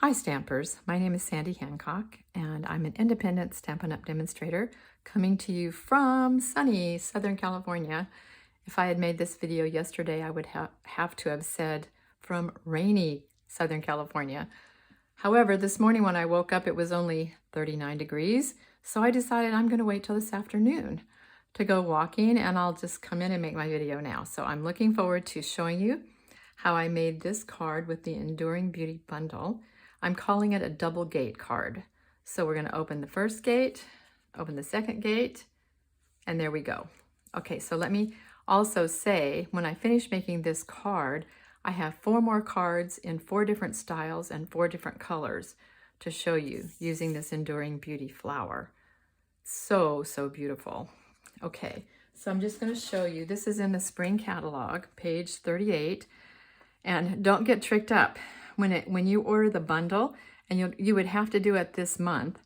Hi Stampers, my name is Sandy Hancock and I'm an independent Stampin' Up! Demonstrator coming to you from sunny Southern California. If I had made this video yesterday, I would have to have said from rainy Southern California. However, this morning when I woke up, it was only 39 degrees, so I decided I'm going to wait till this afternoon to go walking, and I'll just come in and make my video now. So I'm looking forward to showing you how I made this card with the Enduring Beauty bundle. I'm calling it a double gate card. So we're going to open the first gate, open the second gate, and there we go. Okay, so let me also say, when I finish making this card, I have 4 more cards in 4 different styles and 4 different colors to show you using this Enduring Beauty flower. So beautiful. Okay, so I'm just going to show you. This is in the spring catalog, page 38. And don't get tricked up when you order the bundle, and you would have to do it this month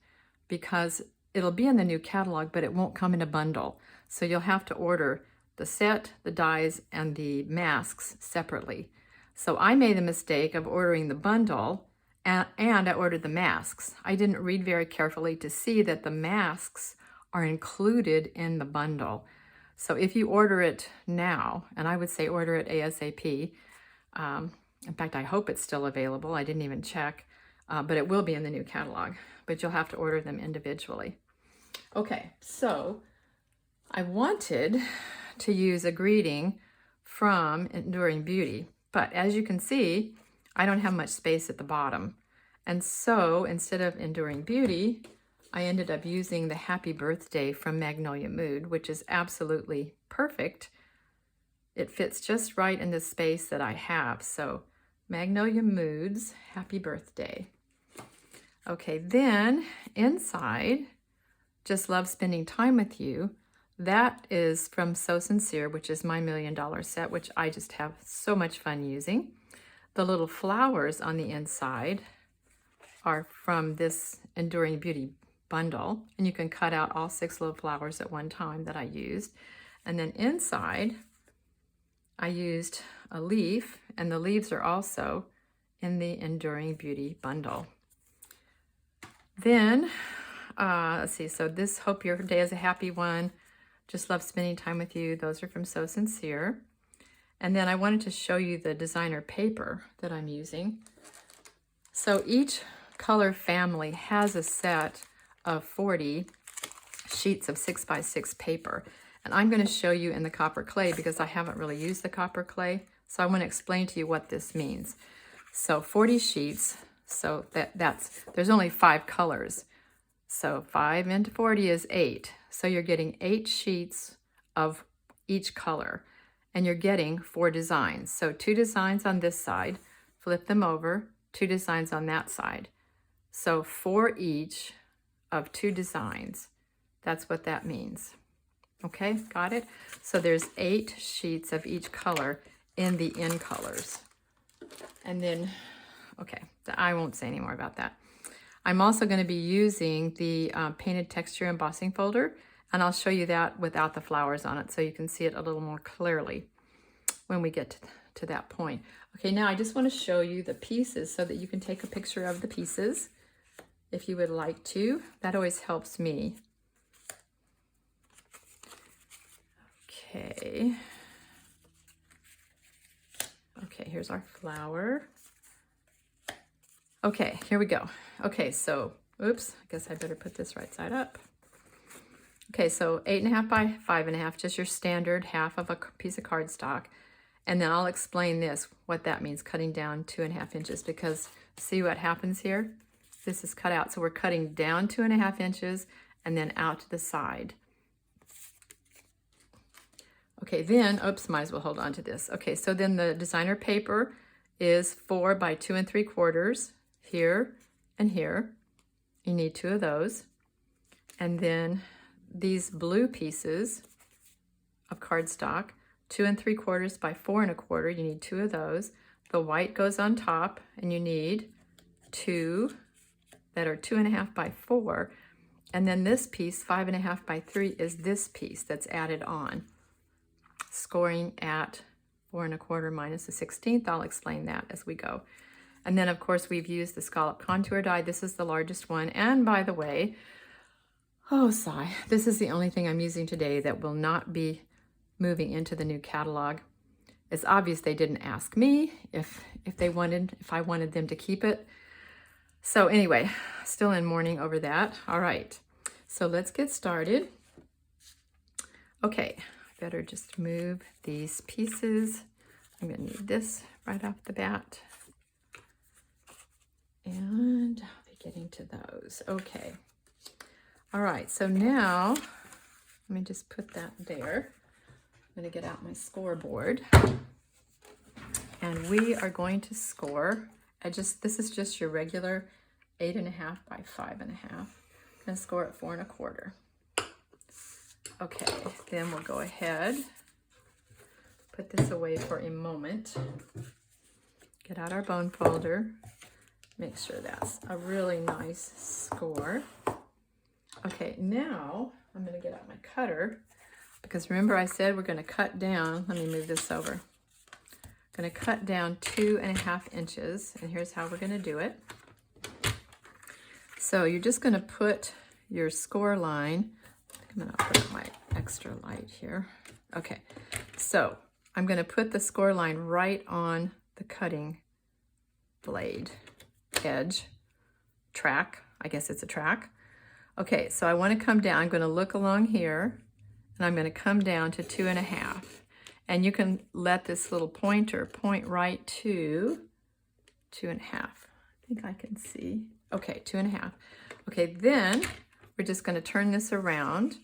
because it'll be in the new catalog, but it won't come in a bundle. So you'll have to order the set, the dies, and the masks separately. So I made the mistake of ordering the bundle and I ordered the masks. I didn't read very carefully to see that the masks are included in the bundle. So if you order it now, and I would say order it ASAP, in fact, I hope it's still available. I didn't even check, but it will be in the new catalog, but you'll have to order them individually. Okay, so I wanted to use a greeting from Enduring Beauty, but as you can see, I don't have much space at the bottom. And so instead of Enduring Beauty, I ended up using the Happy Birthday from Magnolia Mood, which is absolutely perfect. It fits just right in the space that I have. So Magnolia Moods, Happy Birthday. Okay, then inside, Just Love Spending Time With You. That is from So Sincere, which is my $1 Million set, which I just have so much fun using. The little flowers on the inside are from this Enduring Beauty bundle, and you can cut out all 6 little flowers at one time that I used. And then inside, I used a leaf, and the leaves are also in the Enduring Beauty bundle. Then, let's see, so this Hope Your Day is a Happy One, Just Love Spending Time With You, those are from So Sincere. And then I wanted to show you the designer paper that I'm using. So each color family has a set of 40 sheets of 6x6 paper. And I'm going to show you in the copper clay because I haven't really used the copper clay. So I want to explain to you what this means. So 40 sheets, so there's only 5 colors. So 5 into 40 is 8. So you're getting 8 sheets of each color. And you're getting 4 designs. So 2 designs on this side, flip them over, 2 designs on that side. So 4 each of 2 designs. That's what that means. Okay, got it? So there's 8 sheets of each color in the in colors. And then, okay, I won't say any more about that. I'm also going to be using the painted texture embossing folder, and I'll show you that without the flowers on it so you can see it a little more clearly when we get to that point. Okay, now I just want to show you the pieces so that you can take a picture of the pieces if you would like to. That always helps me. Okay. Okay, here's our flower. Okay, here we go. Okay, so, oops, I guess I better put this right side up. Okay, so 8.5 by 5.5, just your standard half of a piece of cardstock. And then I'll explain this, what that means, cutting down 2.5 inches, because see what happens here? This is cut out, so we're cutting down 2.5 inches and then out to the side. Okay, then, oops, might as well hold on to this. Okay, so then the designer paper is 4 by 2 3/4 here and here. You need 2 of those. And then these blue pieces of cardstock, 2 3/4 by 4 1/4, you need 2 of those. The white goes on top, and you need 2 that are 2.5 by 4. And then this piece, 5.5 by 3, is this piece that's added on, scoring at 4 1/4 minus a 16th. I'll explain that as we go. And then of course we've used the scallop contour die. This is the largest one. And by the way, oh sigh, this is the only thing I'm using today that will not be moving into the new catalog. It's obvious they didn't ask me if I wanted them to keep it. So anyway, still in mourning over that. All right, so let's get started. Okay, better just move these pieces. I'm gonna need this right off the bat. And I'll be getting to those. Okay. All right, so now, let me just put that there. I'm gonna get out my scoreboard. And we are going to score, this is just your regular 8.5 by 5.5. I'm gonna score at 4 1/4. Okay, then we'll go ahead, put this away for a moment, get out our bone folder, make sure that's a really nice score. Okay, now I'm gonna get out my cutter, because remember I said we're gonna cut down, let me move this over. Gonna cut down 2.5 inches, and here's how we're gonna do it. So you're just gonna put your score line, I'm gonna put my extra light here. Okay, so I'm gonna put the score line right on the cutting blade edge, track, I guess it's a track. Okay, so I wanna come down, I'm gonna look along here, and I'm gonna come down to 2.5. And you can let this little pointer point right to 2.5. I think I can see. Okay, 2.5. Okay, then we're just gonna turn this around.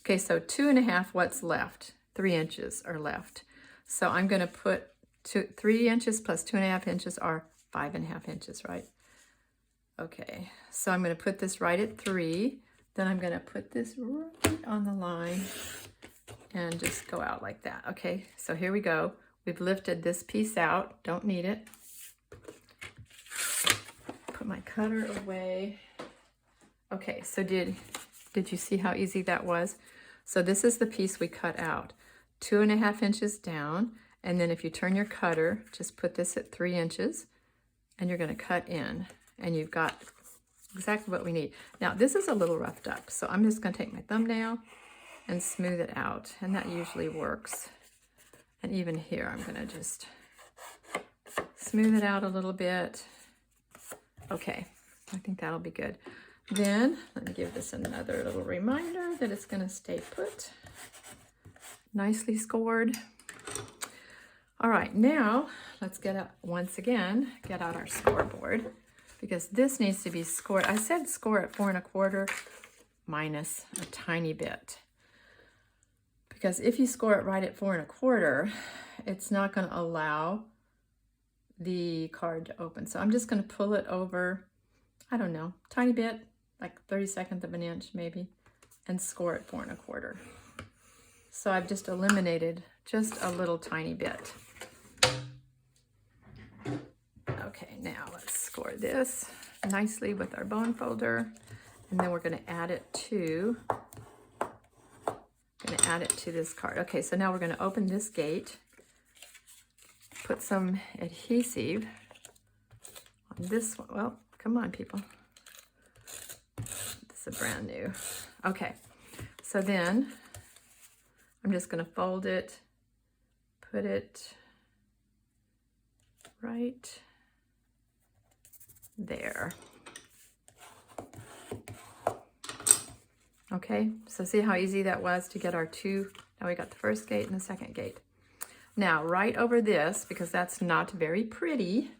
Okay, so 2.5, what's left? 3 inches are left. So I'm gonna put 3 inches plus 2.5 inches are 5.5 inches, right? Okay, so I'm gonna put this right at 3. Then I'm gonna put this right on the line and just go out like that. Okay, so here we go. We've lifted this piece out, don't need it. Put my cutter away. Okay, so did you see how easy that was? So this is the piece we cut out. 2.5 inches down, and then if you turn your cutter, just put this at 3 inches, and you're gonna cut in, and you've got exactly what we need. Now, this is a little roughed up, so I'm just gonna take my thumbnail and smooth it out, and that usually works. And even here, I'm gonna just smooth it out a little bit. Okay, I think that'll be good. Then, let me give this another little reminder that it's gonna stay put. Nicely scored. All right, now, let's once again, get out our scoreboard, because this needs to be scored. I said score at 4 1/4 minus a tiny bit. Because if you score it right at 4 1/4, it's not going to allow the card to open. So I'm just going to pull it over, I don't know, tiny bit, like 32nd of an inch maybe, and score it 4 1/4. So I've just eliminated just a little tiny bit. Okay, now let's score this nicely with our bone folder, and then we're going to add it to this card. Okay, so now we're going to open this gate, put some adhesive on this one. Well, come on, people. This is brand new. Okay, so then I'm just going to fold it, put it right there. Okay, so see how easy that was to get our two. Now we got the first gate and the second gate. Now, right over this, because that's not very pretty,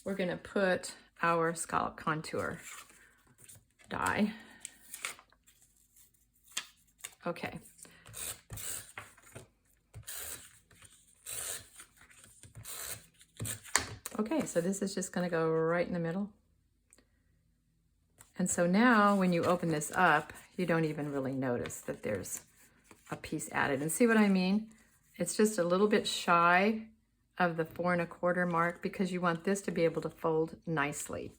we're gonna put our scallop contour die. Okay. Okay, so this is just gonna go right in the middle. And so now when you open this up, you don't even really notice that there's a piece added. And see what I mean? It's just a little bit shy of the 4 1/4 mark because you want this to be able to fold nicely.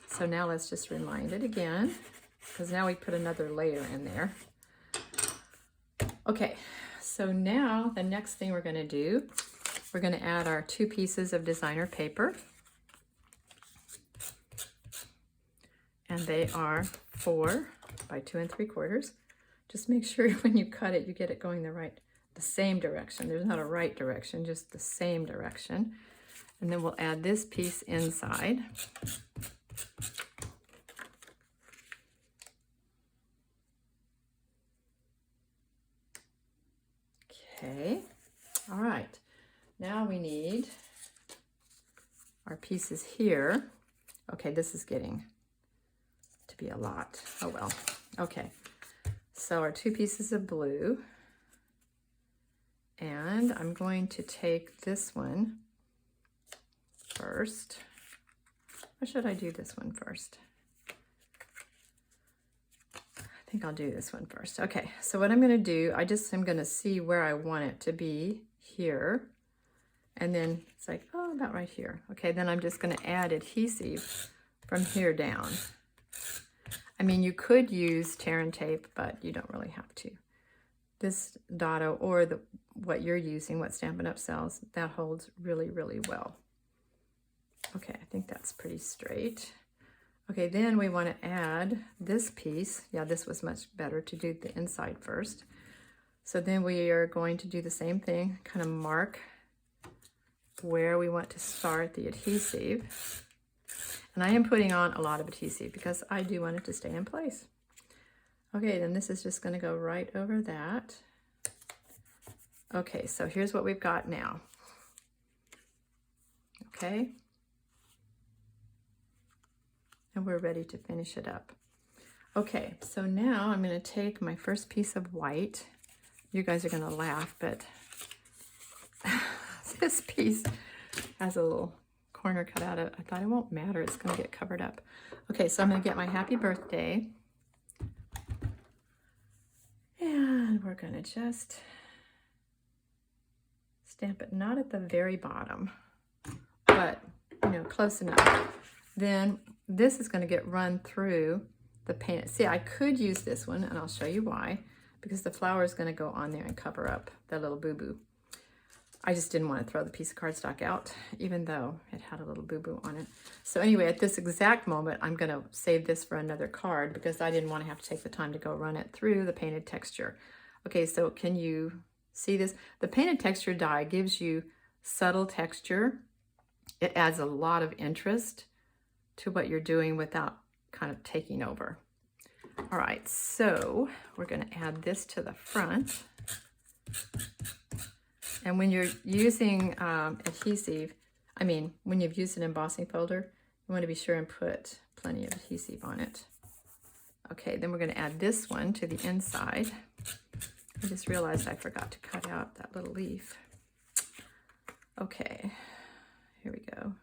So now let's just remind it again, because now we put another layer in there. Okay, so now the next thing we're gonna do, we're gonna add our 2 pieces of designer paper. and they are 4 by 2 3/4. Just make sure when you cut it, you get it going the same direction. There's not a right direction, just the same direction. And then we'll add this piece inside. Okay, all right. Now we need our pieces here. Okay, this is getting to be a lot. Oh well. Okay, so our 2 pieces of blue, and I'm going to take this one first. Or should I do this one first? I think I'll do this one first. Okay, so what I'm going to do, I'm going to see where I want it to be here. And then it's like, oh, about right here. Okay, then I'm just going to add adhesive from here down. I mean, you could use tear and tape, but you don't really have to. This Dotto or what you're using, what Stampin' Up! Sells, that holds really, really well. Okay, I think that's pretty straight. Okay, then we want to add this piece. Yeah, this was much better to do the inside first. So then we are going to do the same thing, kind of mark where we want to start the adhesive. And I am putting on a lot of adhesive because I do want it to stay in place. Okay, then this is just going to go right over that. Okay, so here's what we've got now. Okay. And we're ready to finish it up. Okay, so now I'm going to take my first piece of white. You guys are going to laugh, but this piece has a little corner cut out of it. I thought it won't matter, it's going to get covered up. Okay, so I'm going to get my happy birthday. And we're going to just stamp it, not at the very bottom, but, you know, close enough. Then this is going to get run through the paint. See, I could use this one, and I'll show you why, because the flower is going to go on there and cover up that little boo-boo. I just didn't want to throw the piece of cardstock out, even though it had a little boo-boo on it. So anyway, at this exact moment, I'm going to save this for another card because I didn't want to have to take the time to go run it through the painted texture. Okay, so can you see this? The painted texture die gives you subtle texture. It adds a lot of interest to what you're doing without kind of taking over. All right, so we're going to add this to the front. And when you're using adhesive, when you've used an embossing folder, you want to be sure and put plenty of adhesive on it. Okay, then we're going to add this one to the inside. I just realized I forgot to cut out that little leaf. Okay, here we go.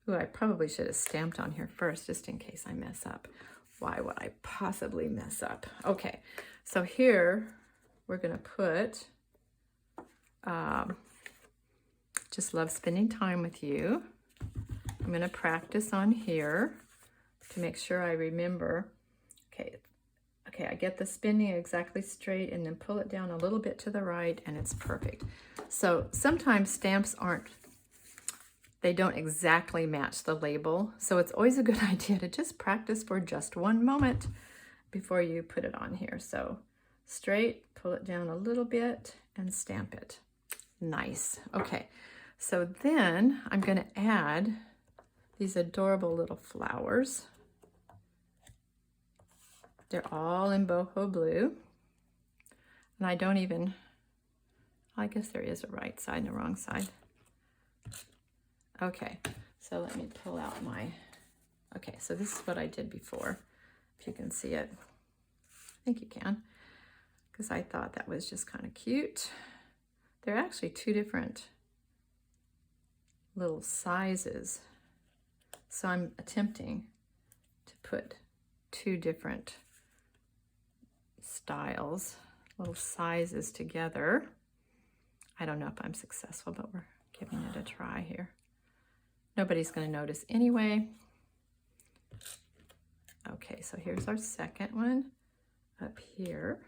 Ooh, I probably should have stamped on here first just in case I mess up. Why would I possibly mess up? Okay, so here we're going to put just love spending time with you. I'm going to practice on here to make sure I remember. Okay, I get the spinning exactly straight and then pull it down a little bit to the right and it's perfect. So sometimes stamps they don't exactly match the label. So it's always a good idea to just practice for just one moment before you put it on here. So straight, pull it down a little bit and stamp it. Nice. Okay, so then I'm going to add these adorable little flowers. They're all in boho blue. And I guess there is a right side and a wrong side. Okay, so let me pull out okay, so this is what I did before, if you can see it. I think you can, because I thought that was just kind of cute. They're actually 2 different little sizes. So I'm attempting to put 2 different styles, little sizes together. I don't know if I'm successful, but we're giving it a try here. Nobody's going to notice anyway. Okay, so here's our second one up here.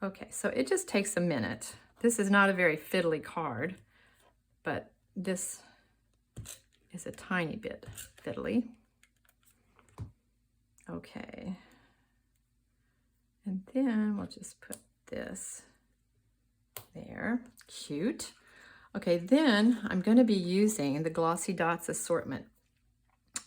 Okay, so it just takes a minute. This is not a very fiddly card, but this is a tiny bit fiddly. Okay. And then we'll just put this there. Cute. Okay, then I'm going to be using the Glossy Dots assortment.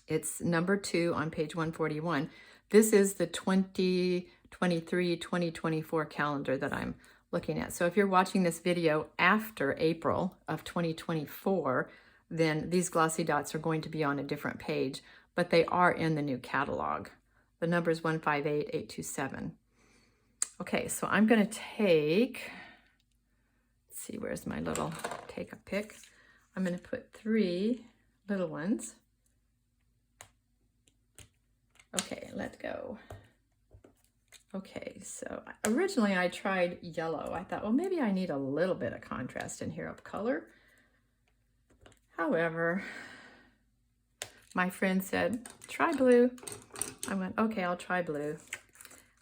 It's number 2 on page 141. This is the 2023-2024 calendar that I'm looking at. So if you're watching this video after April of 2024, then these Glossy Dots are going to be on a different page, but they are in the new catalog. The number is 158827. Okay, so I'm going to take, let's see, where's my little take a pick? I'm going to put 3 little ones. Okay, let go. Okay, so originally I tried yellow. I thought, well, maybe I need a little bit of contrast in here of color. However, my friend said, try blue. I went, okay, I'll try blue.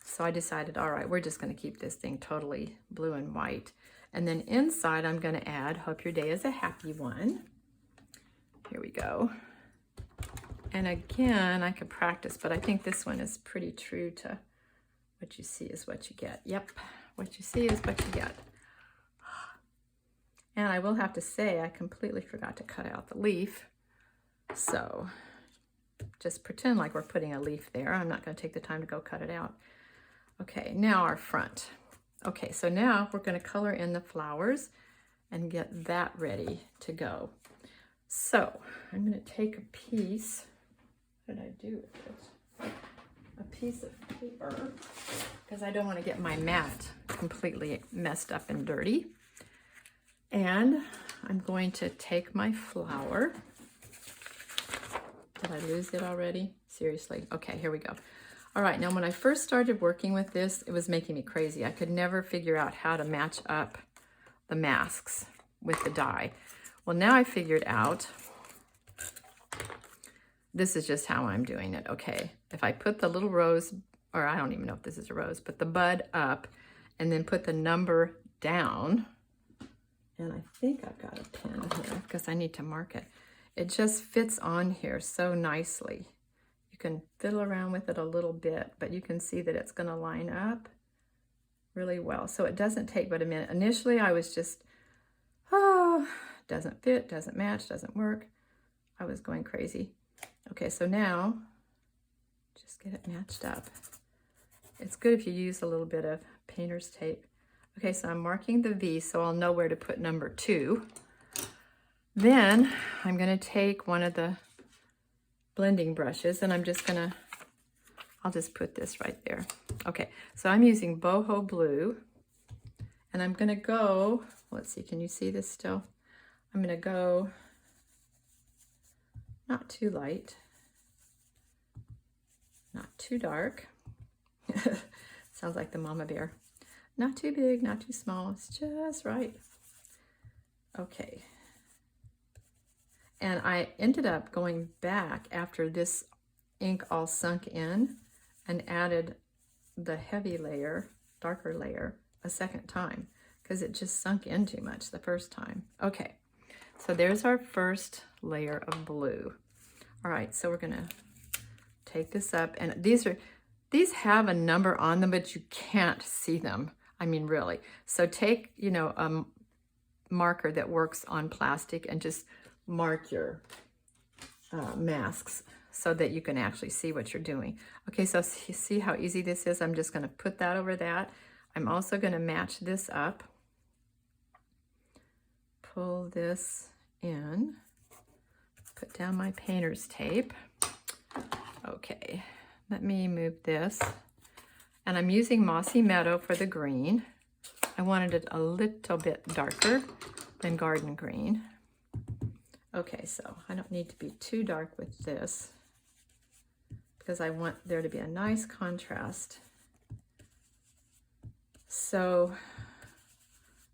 So I decided, all right, we're just going to keep this thing totally blue and white. And then inside, I'm going to add, hope your day is a happy one. Here we go. And again, I could practice, but I think this one is pretty true to what you see is what you get. Yep, what you see is what you get. And I will have to say, I completely forgot to cut out the leaf. So just pretend like we're putting a leaf there. I'm not going to take the time to go cut it out. Okay, now our front. Okay, so now we're going to color in the flowers and get that ready to go. So I'm going to take a piece. What did I do with this? A piece of paper, because I don't want to get my mat completely messed up and dirty. And I'm going to take my flower. Did I lose it already? Seriously. Okay, here we go. All right, now when I first started working with this, it was making me crazy. I could never figure out how to match up the masks with the die. Well, now I figured out, this is just how I'm doing it. Okay, if I put the little rose, or I don't even know if this is a rose, but the bud up and then put the number down, and I think I've got a pen here because I need to mark it. It just fits on here so nicely. You can fiddle around with it a little bit, but you can see that it's going to line up really well. So it doesn't take but a minute. Initially, I was just, oh, doesn't fit, doesn't match, doesn't work. I was going crazy. Okay, so now, just get it matched up. It's good if you use a little bit of painter's tape. Okay, so I'm marking the V so I'll know where to put number 2. Then I'm going to take one of the blending brushes and I'm just going to, I'll just put this right there. Okay, so I'm using Boho Blue and I'm going to go, let's see, can you see this still? I'm going to go not too light, not too dark. Sounds like the mama bear. Not too big, not too small, it's just right. Okay. And I ended up going back after this ink all sunk in and added the heavy layer, darker layer, a second time because it just sunk in too much the first time. Okay, so there's our first layer of blue. All right, so we're gonna take this up, and these have a number on them, but you can't see them. I mean, really. So take, you know, a marker that works on plastic and just mark your masks so that you can actually see what you're doing. Okay, so see how easy this is? I'm just going to put that over that. I'm also going to match this up. Pull this in. Put down my painter's tape. Okay, let me move this. And I'm using Mossy Meadow for the green. I wanted it a little bit darker than Garden Green. Okay, so I don't need to be too dark with this because I want there to be a nice contrast. So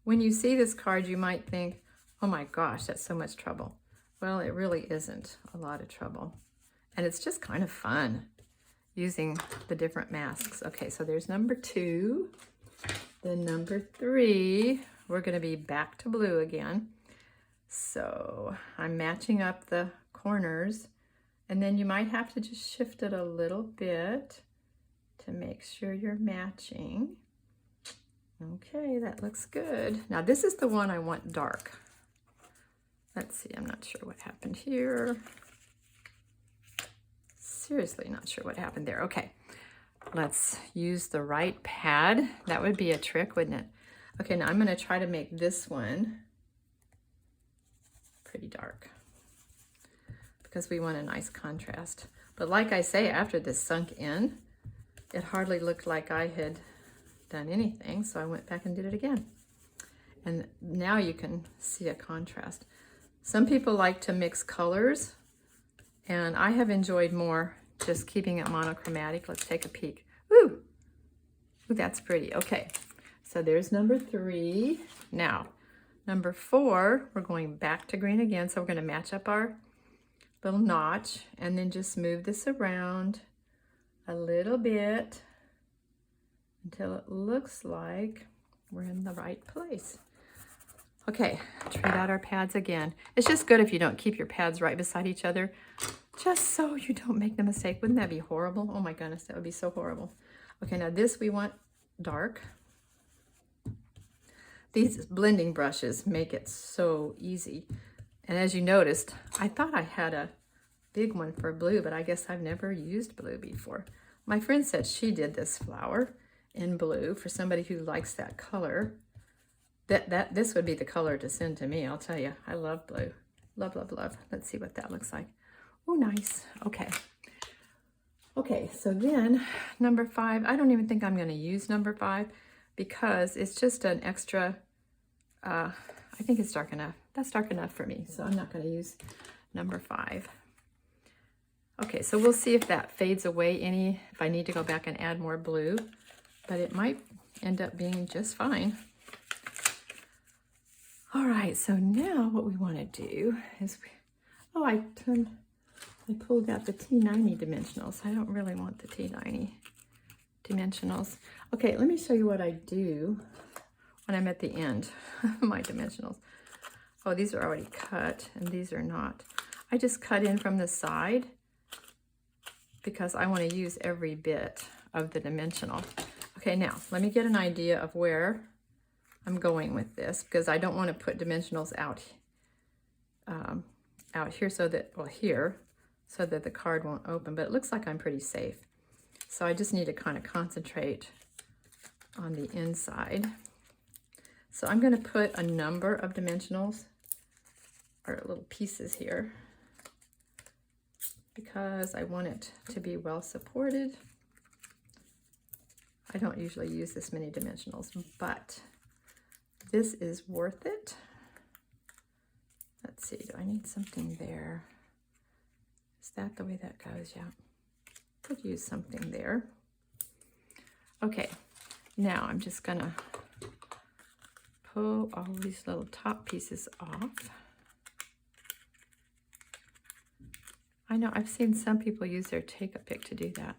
when you see this card, you might think, oh my gosh, that's so much trouble. Well, it really isn't a lot of trouble. And it's just kind of fun using the different masks. Okay, so there's number 2. Then number 3, we're going to be back to blue again. So I'm matching up the corners. And then you might have to just shift it a little bit to make sure you're matching. Okay, that looks good. Now this is the one I want dark. Let's see, I'm not sure what happened here. Seriously, not sure what happened there. Okay, let's use the right pad. That would be a trick, wouldn't it? Okay, now I'm gonna try to make this one pretty dark because we want a nice contrast. But like I say, after this sunk in, it hardly looked like I had done anything, so I went back and did it again. And now you can see a contrast. Some people like to mix colors, and I have enjoyed more just keeping it monochromatic. Let's take a peek. Ooh, that's pretty. Okay, so there's number 3. Now, number 4, we're going back to green again, so we're going to match up our little notch and then just move this around a little bit until it looks like we're in the right place. Okay, trade out our pads again. It's just good if you don't keep your pads right beside each other, just so you don't make the mistake. Wouldn't that be horrible? Oh my goodness, that would be so horrible. Okay, now this we want dark. These blending brushes make it so easy. And as you noticed, I thought I had a big one for blue, but I guess I've never used blue before. My friend said she did this flower in blue for somebody who likes that color. This would be the color to send to me, I'll tell you. I love blue. Love, love, love. Let's see what that looks like. Oh, nice. Okay. Okay, so then number 5, I don't even think I'm going to use number 5 because it's just an extra, I think it's dark enough. That's dark enough for me, so I'm not going to use number 5. Okay, so we'll see if that fades away any, if I need to go back and add more blue, but it might end up being just fine. All right, so now what we want to do is, I pulled out the T90 dimensionals. I don't really want the T90 dimensionals. Okay, let me show you what I do when I'm at the end of my dimensionals. Oh, these are already cut and these are not. I just cut in from the side because I want to use every bit of the dimensional. Okay, now let me get an idea of where I'm going with this because I don't want to put dimensionals out here so that, well, here, so that the card won't open, but it looks like I'm pretty safe. So I just need to kind of concentrate on the inside. So I'm going to put a number of dimensionals or little pieces here because I want it to be well supported. I don't usually use this many dimensionals, but this is worth it. Let's see, do I need something there? Is that the way that goes? Yeah, could use something there. Okay, now I'm just gonna pull all these little top pieces off. I know I've seen some people use their Take-A-Pick to do that.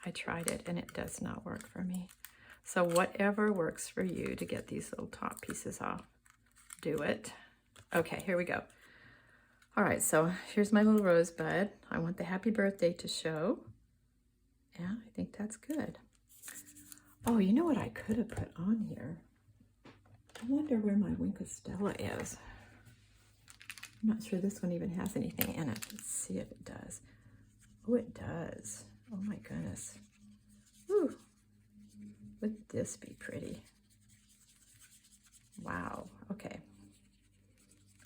I tried it and it does not work for me. So whatever works for you to get these little top pieces off, do it. Okay, here we go. All right, so here's my little rosebud. I want the happy birthday to show. Yeah, I think that's good. Oh, you know what I could have put on here? I wonder where my Wink of Stella is. I'm not sure this one even has anything in it. Let's see if it does. Oh, it does. Oh my goodness. Whew. Would this be pretty? Wow, okay.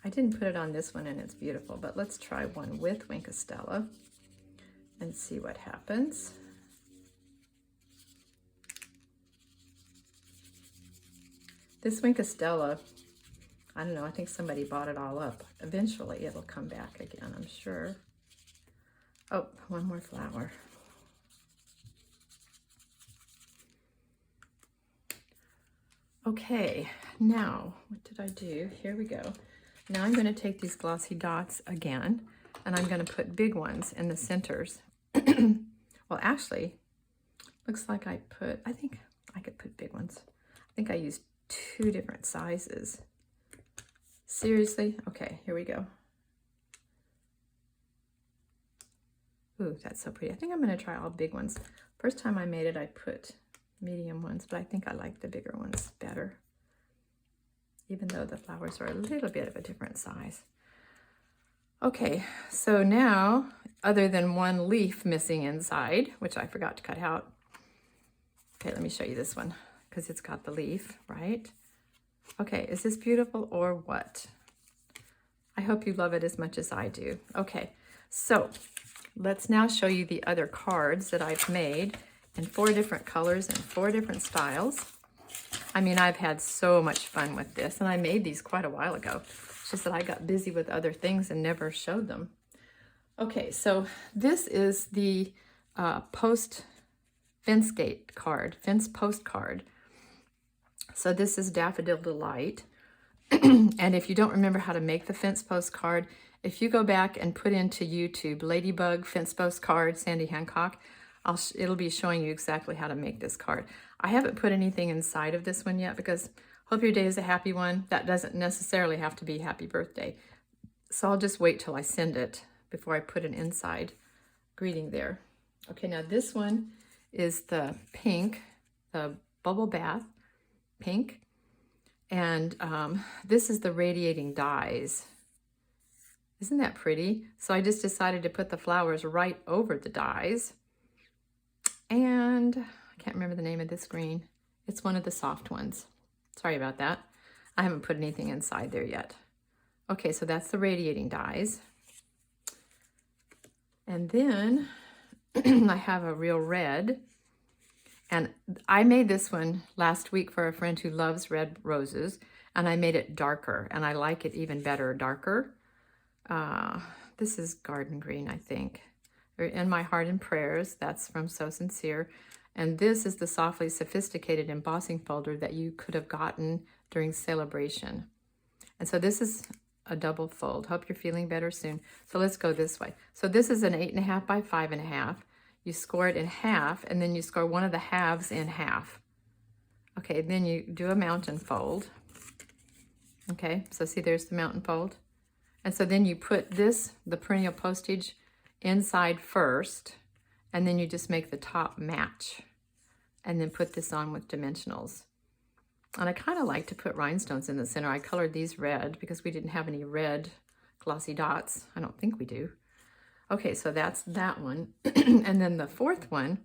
I didn't put it on this one and it's beautiful, but let's try one with Wink of Stella and see what happens. This Wink of Stella, I don't know, I think somebody bought it all up. Eventually it'll come back again, I'm sure. Oh, one more flower. Okay, now what did I do? Here we go. Now I'm going to take these glossy dots again, and I'm going to put big ones in the centers. Well, actually, looks like I think I could put big ones. I think I used 2 different sizes. Seriously? Okay, here we go. Ooh, that's so pretty. I think I'm going to try all big ones. First time I made it, I put medium ones, but I think I like the bigger ones better, even though the flowers are a little bit of a different size. Okay, so now, other than one leaf missing inside, which I forgot to cut out. Okay, let me show you this one, because it's got the leaf, right? Okay, is this beautiful or what? I hope you love it as much as I do. Okay, so let's now show you the other cards that I've made in 4 different colors and 4 different styles. I mean, I've had so much fun with this, and I made these quite a while ago. It's just that I got busy with other things and never showed them. Okay, so this is the post fence gate card, fence post card. So this is Daffodil Delight. And if you don't remember how to make the fence post card, if you go back and put into YouTube Ladybug Fence Post Card, Sandy Hancock, it'll be showing you exactly how to make this card. I haven't put anything inside of this one yet because hope your day is a happy one. That doesn't necessarily have to be happy birthday. So I'll just wait till I send it before I put an inside greeting there. Okay, now this one is the pink, the Bubble Bath pink. And this is the Radiating Dyes. Isn't that pretty? So I just decided to put the flowers right over the dyes. And I can't remember the name of this green. It's one of the soft ones. Sorry about that. I haven't put anything inside there yet. Okay, so that's the Radiating Dyes. And then I have a real red. And I made this one last week for a friend who loves red roses, and I made it darker, and I like it even better darker. This is Garden Green, I think. In My Heart and Prayers, that's from So Sincere. And this is the Softly Sophisticated embossing folder that you could have gotten during Celebration. And so this is a double fold. Hope you're feeling better soon. So let's go this way. So this is an 8.5 by 5.5. You score it in half, and then you score one of the halves in half. Okay, then you do a mountain fold. Okay, so see there's the mountain fold. And so then you put this, the perennial postage, inside first, and then you just make the top match. And then put this on with dimensionals. And I kind of like to put rhinestones in the center. I colored these red because we didn't have any red glossy dots. I don't think we do. Okay, so that's that one. And then the 4th one,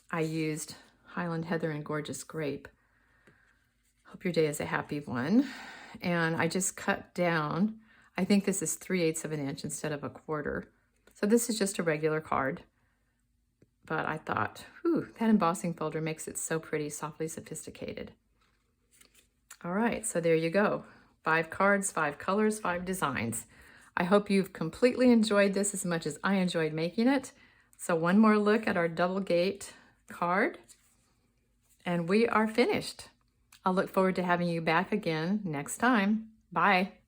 I used Highland Heather and Gorgeous Grape. Hope your day is a happy one. And I just cut down, I think this is 3/8 of an inch instead of 1/4. So this is just a regular card. But I thought, whew, that embossing folder makes it so pretty, softly sophisticated. All right, so there you go. 5 cards, 5 colors, 5 designs. I hope you've completely enjoyed this as much as I enjoyed making it. So one more look at our double gate card, and we are finished. I'll look forward to having you back again next time. Bye.